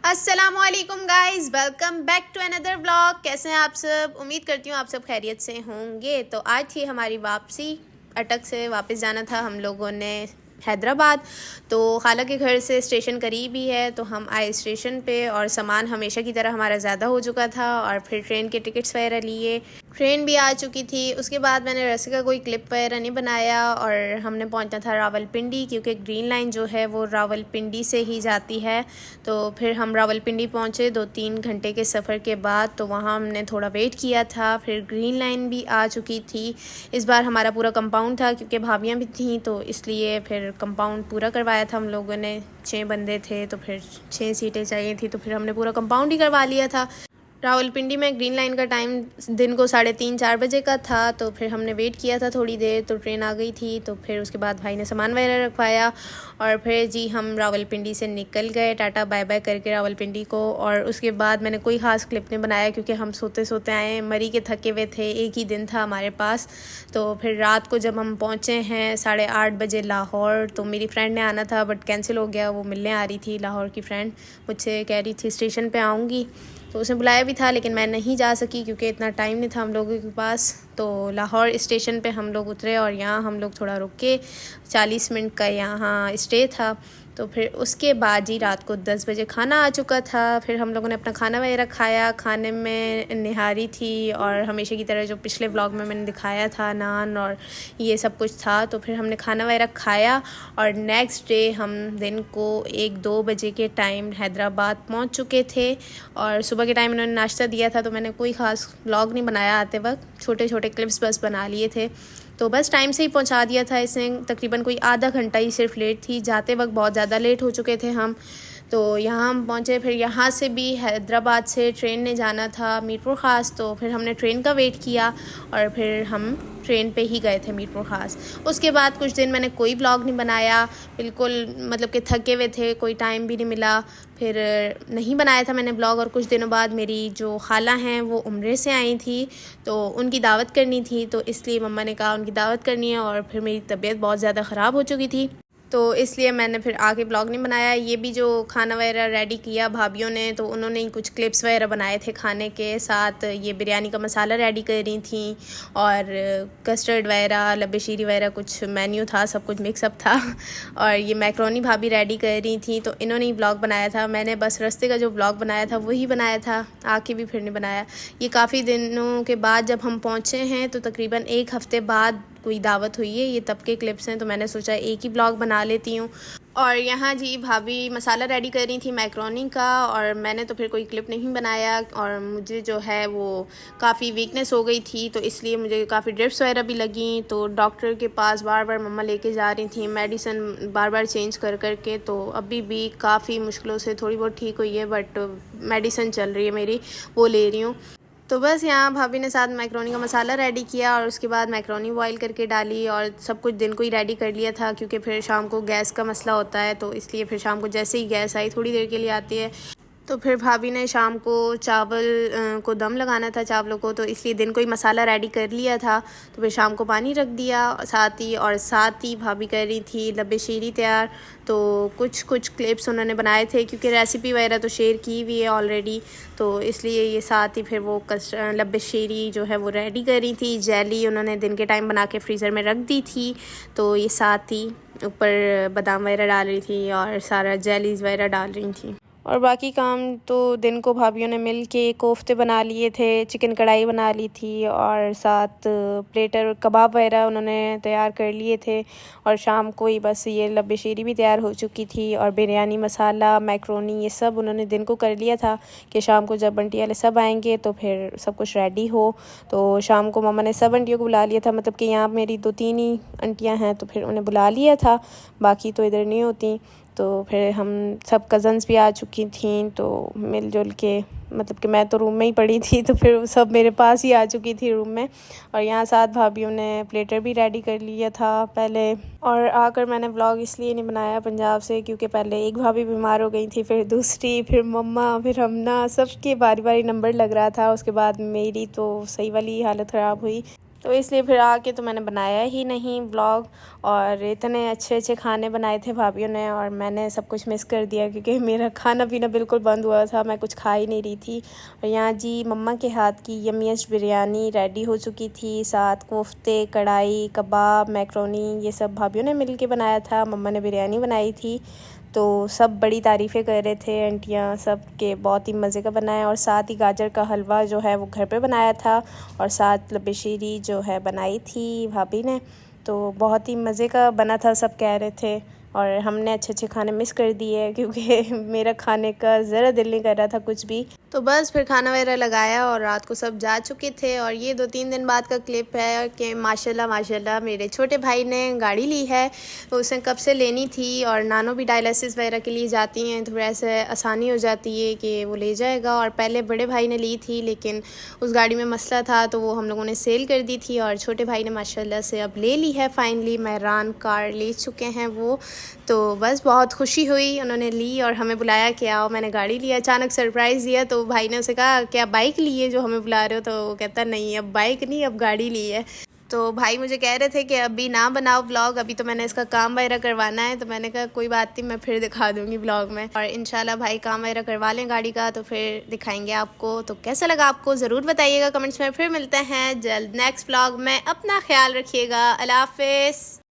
अस्सलामुअलैकुम guys, welcome back to another vlog. कैसे हैं आप सब? उम्मीद करती हूँ आप सब खैरियत से होंगे। तो आज थी हमारी वापसी। अटक से वापस जाना था हम लोगों ने हैदराबाद। तो खाला के घर से स्टेशन करीब ही है, तो हम आए स्टेशन पे और सामान हमेशा की तरह हमारा ज़्यादा हो चुका था और फिर ट्रेन के टिकट्स वगैरह लिए। ट्रेन भी आ चुकी थी। उसके बाद मैंने रस्सी का कोई क्लिप वगैरह नहीं बनाया और हमने पहुंचना था रावलपिंडी, क्योंकि ग्रीन लाइन जो है वो रावलपिंडी से ही जाती है। तो फिर हम रावलपिंडी पहुंचे 2-3 घंटे के सफ़र के बाद। तो वहाँ हमने थोड़ा वेट किया था। फिर ग्रीन लाइन भी आ चुकी थी। इस बार हमारा पूरा कंपाउंड था क्योंकि भाभियाँ भी थीं, तो इसलिए फिर कंपाउंड पूरा करवाया था हम लोगों ने। 6 बंदे थे तो फिर 6 सीटें चाहिए थी, तो फिर हमने पूरा कंपाउंड ही करवा लिया था। रावलपिंडी में ग्रीन लाइन का टाइम दिन को 3:30-4 बजे का था। तो फिर हमने वेट किया था थोड़ी देर, तो ट्रेन आ गई थी। तो फिर उसके बाद भाई ने सामान वगैरह रखवाया और फिर जी हम रावलपिंडी से निकल गए, टाटा बाय बाय करके रावलपिंडी को। और उसके बाद मैंने कोई ख़ास क्लिप नहीं बनाया क्योंकि हम सोते सोते आए, मरी के थके हुए थे। एक ही दिन था हमारे पास। तो फिर रात को जब हम पहुँचे हैं 8:30 बजे लाहौर, तो मेरी फ्रेंड ने आना था बट कैंसिल हो गया। वो मिलने आ रही थी, लाहौर की फ्रेंड मुझसे कह रही थी स्टेशन पर आऊँगी, तो उसने बुलाया भी था लेकिन मैं नहीं जा सकी क्योंकि इतना टाइम नहीं था हम लोगों के पास। तो लाहौर स्टेशन पे हम लोग उतरे और यहाँ हम लोग थोड़ा रुक के 40 मिनट का यहाँ स्टे था। तो फिर उसके बाद जी रात को 10 बजे खाना आ चुका था। फिर हम लोगों ने अपना खाना वगैरह खाया। खाने में निहारी थी और हमेशा की तरह जो पिछले व्लॉग में मैंने दिखाया था, नान और ये सब कुछ था। तो फिर हमने खाना वगैरह खाया और नेक्स्ट डे हम दिन को 1-2 बजे के टाइम हैदराबाद पहुंच चुके थे। और सुबह के टाइम इन्होंने नाश्ता दिया था, तो मैंने कोई ख़ास व्लॉग नहीं बनाया आते वक्त, छोटे छोटे क्लिप्स बस बना लिए थे। तो बस टाइम से ही पहुंचा दिया था इसने। तकरीबन कोई आधा घंटा ही सिर्फ लेट थी, जाते वक्त बहुत ज़्यादा लेट हो चुके थे हम। तो यहाँ हम पहुँचे। फिर यहाँ से भी हैदराबाद से ट्रेन ने जाना था मीरपुर ख़ास, तो फिर हमने ट्रेन का वेट किया और फिर हम ट्रेन पे ही गए थे मीरपुर ख़ास। उसके बाद कुछ दिन मैंने कोई ब्लॉग नहीं बनाया, बिल्कुल मतलब कि थके हुए थे, कोई टाइम भी नहीं मिला। फिर नहीं बनाया था मैंने ब्लॉग। और कुछ दिनों बाद मेरी जो खाला हैं वो उम्रे से आई थी, तो उनकी दावत करनी थी, तो इसलिए मम्मा ने कहा उनकी दावत करनी है। और फिर मेरी तबीयत बहुत ज़्यादा ख़राब हो चुकी थी, तो इसलिए मैंने फिर आके ब्लॉग नहीं बनाया। ये भी जो खाना वगैरह रेडी किया भाभीयों ने, तो उन्होंने ही कुछ क्लिप्स वगैरह बनाए थे खाने के साथ। ये बिरयानी का मसाला रेडी कर रही थी और कस्टर्ड वगैरह, लब्बे शीरी वगैरह कुछ मेन्यू था, सब कुछ मिक्सअप था। और ये मैक्रोनी भाभी रेडी कर रही थी, तो इन्होंने ही ब्लॉग बनाया था। मैंने बस रास्ते का जो ब्लॉग बनाया था वही बनाया था, आके भी फिर नहीं बनाया। ये काफ़ी दिनों के बाद जब हम पहुँचे हैं, तो तकरीबन 1 हफ़्ते बाद कोई दावत हुई है। ये तब के क्लिप्स हैं, तो मैंने सोचा एक ही ब्लॉग बना लेती हूँ। और यहाँ जी भाभी मसाला रेडी कर रही थी मैक्रोनी का, और मैंने तो फिर कोई क्लिप नहीं बनाया। और मुझे जो है वो काफ़ी वीकनेस हो गई थी, तो इसलिए मुझे काफ़ी ड्रिप्स वगैरह भी लगी। तो डॉक्टर के पास बार बार मम्मा लेके जा रही थी, मेडिसिन बार बार चेंज कर कर के। तो अभी भी काफ़ी मुश्किलों से थोड़ी बहुत ठीक हुई है, बट मेडिसिन चल रही है मेरी, वो ले रही हूँ। तो बस यहाँ भाभी ने साथ मैक्रोनी का मसाला रेडी किया और उसके बाद मैक्रोनी बॉईल करके डाली और सब कुछ दिन को ही रेडी कर लिया था, क्योंकि फिर शाम को गैस का मसला होता है। तो इसलिए फिर शाम को जैसे ही गैस आई, थोड़ी देर के लिए आती है, तो फिर भाभी ने शाम को चावल को दम लगाना था चावलों को, तो इसलिए दिन को ही मसाला रेडी कर लिया था। तो फिर शाम को पानी रख दिया साथ ही भाभी कर रही थी लब्बे शीरी तैयार। तो कुछ क्लिप्स उन्होंने बनाए थे, क्योंकि रेसिपी वगैरह तो शेयर की हुई है ऑलरेडी, तो इसलिए ये साथ ही फिर वो लब्बे शीरी जो है वो रेडी कर रही थी। जेली उन्होंने दिन के टाइम बना के फ्रीज़र में रख दी थी, तो ये साथ ही ऊपर बादाम वगैरह डाल रही थी और सारा जेलीज़ वगैरह डाल रही थी। और बाकी काम तो दिन को भाभीयों ने मिल के कोफ्ते बना लिए थे, चिकन कढ़ाई बना ली थी और साथ प्लेटर कबाब वगैरह उन्होंने तैयार कर लिए थे। और शाम को ही बस ये लब्बे शीरी भी तैयार हो चुकी थी और बिरयानी मसाला, मैक्रोनी, ये सब उन्होंने दिन को कर लिया था कि शाम को जब आंटी वाले सब आएंगे तो फिर सब कुछ रेडी हो। तो शाम को मम्मा ने सब आंटियों को बुला लिया था, मतलब कि यहाँ मेरी 2-3 ही आंटियाँ हैं, तो फिर उन्हें बुला लिया था, बाकी तो इधर नहीं होती। तो फिर हम सब कज़न्स भी आ चुकी थी, तो मिलजुल के, मतलब कि मैं तो रूम में ही पड़ी थी, तो फिर सब मेरे पास ही आ चुकी थी रूम में। और यहाँ साथ भाभीयों ने प्लेटर भी रेडी कर लिया था पहले। और आकर मैंने व्लॉग इसलिए नहीं बनाया पंजाब से, क्योंकि पहले एक भाभी बीमार हो गई थी, फिर दूसरी, फिर मम्मा, फिर हमना, सबके बारी बारी नंबर लग रहा था। उसके बाद मेरी तो सही वाली हालत ख़राब हुई। तो इसलिए फिर आके तो मैंने बनाया ही नहीं व्लॉग। और इतने अच्छे अच्छे खाने बनाए थे भाभीयों ने और मैंने सब कुछ मिस कर दिया क्योंकि मेरा खाना पीना बिल्कुल बंद हुआ था, मैं कुछ खा ही नहीं रही थी। और यहाँ जी मम्मा के हाथ की यम्मीएस्ट बिरयानी रेडी हो चुकी थी, साथ कोफ्ते, कढ़ाई, कबाब, मैक्रोनी, ये सब भाभीयों ने मिल के बनाया था। मम्मा ने बिरयानी बनाई थी तो सब बड़ी तारीफ़ें कर रहे थे आंटियाँ सब के, बहुत ही मज़े का बनाया। और साथ ही गाजर का हलवा जो है वो घर पे बनाया था और साथ लबेशीरी जो है बनाई थी भाभी ने, तो बहुत ही मज़े का बना था, सब कह रहे थे। और हमने अच्छे अच्छे खाने मिस कर दिए क्योंकि मेरा खाने का ज़रा दिल नहीं कर रहा था कुछ भी। तो बस फिर खाना वगैरह लगाया और रात को सब जा चुके थे। और ये 2-3 दिन बाद का क्लिप है कि माशाल्लाह माशाल्लाह मेरे छोटे भाई ने गाड़ी ली है, उसने कब से लेनी थी। और नानो भी डायलिसिस वगैरह के लिए जाती हैं तो फिर ऐसे आसानी हो जाती है कि वो ले जाएगा। और पहले बड़े भाई ने ली थी लेकिन उस गाड़ी में मसला था तो वो हम लोगों ने सेल कर दी थी और छोटे भाई ने माशाल्लाह से अब ले ली है। फाइनली मेहरान कार ले चुके हैं वो, तो बस बहुत खुशी हुई, उन्होंने ली और हमें बुलाया कि आओ मैंने गाड़ी लिया, अचानक सरप्राइज़ दिया। तो भाई ने उसे कहा क्या बाइक ली है जो हमें बुला रहे हो, तो वो कहता नहीं अब बाइक नहीं अब गाड़ी ली है। तो भाई मुझे कह रहे थे कि अभी ना बनाओ व्लॉग, अभी तो मैंने इसका काम वगैरह करवाना है। तो मैंने कहा कोई बात नहीं, मैं फिर दिखा दूँगी व्लॉग में। और इंशाल्लाह भाई काम वगैरह करवा लें गाड़ी का तो फिर दिखाएंगे आपको। तो कैसा लगा आपको ज़रूर बताइएगा कमेंट्स में। फिर मिलते हैं जल्द नेक्स्ट व्लॉग में, अपना ख्याल रखिएगा, अल्लाह हाफ़िज़।